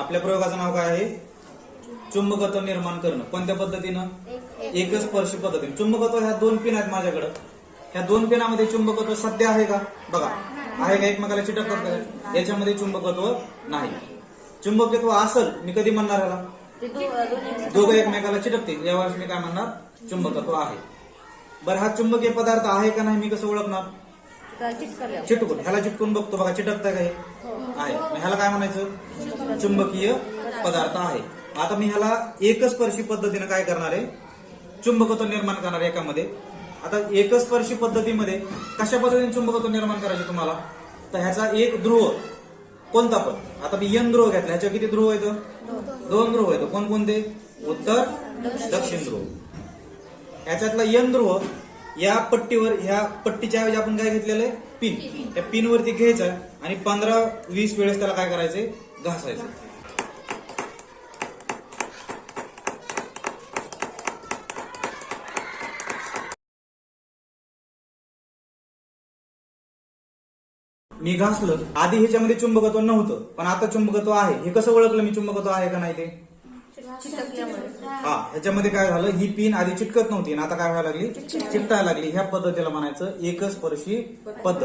आपल्या प्रयोगाचं नाव काय आहे? चुंबकत्व निर्माण करणं. कोणत्या पद्धतीनं? एकस्पर्शी पद्धतीने. चुंबकत्व ह्या दोन पिन आहेत माझ्याकडे. ह्या दोन पिनामध्ये चुंबकत्व सध्या आहे का? बघा, आहे का? एकमेकाला चिटकतात का? याच्यामध्ये चुंबकत्व नाही. चुंबकत्व असेल, मी कधी म्हणणार याला? दोघं एकमेकाला चिटकतील यावेळेस मी काय म्हणणार? चुंबकत्व आहे. बरं, हा चुंबकीय पदार्थ आहे का नाही मी कसं ओळखणार? चिटकून. ह्याला चिटकून बघतो, बघा चिटकतं का? हे आहे. ह्याला काय म्हणायचं? चुंबकीय पदार्थ आहे. आता मी ह्याला एकस्पर्शी पद्धतीने काय करणार आहे? चुंबकत्व निर्माण करणार एकामध्ये. आता एकस्पर्शी पद्धतीमध्ये कशा पद्धतीने चुंबकत्व निर्माण करायचे तुम्हाला? तर ह्याचा एक ध्रुव कोणता पण, आता मी N ध्रुव घेतला, ह्याच्या किती ध्रुव येतं? 2 ध्रुव येतं. कोणकोणते? उत्तर, दक्षिण ध्रुव. ह्याच्यातला N ध्रुव या पट्टीवर, ह्या पट्टीच्या ऐवजी आपण काय घेतलेलं आहे? पिन. त्या पिन वरती घ्यायचं आणि 15-20 वेळेस त्याला काय करायचंय? घासायचं. मी घासलं. आधी ह्याच्यामध्ये चुंबकत्व नव्हतं, पण आता चुंबकत्व आहे. हे कसं ओळखलं मी चुंबकत्व आहे का नाही ते? हा, ह्याच्यामध्ये काय झालं? ही पिन आधी चिटकत नव्हती आणि आता काय व्हायला लागली? चिकटायला लागली. ह्या पद्धतीला म्हणायचं एकस्पर्शी पद्धत.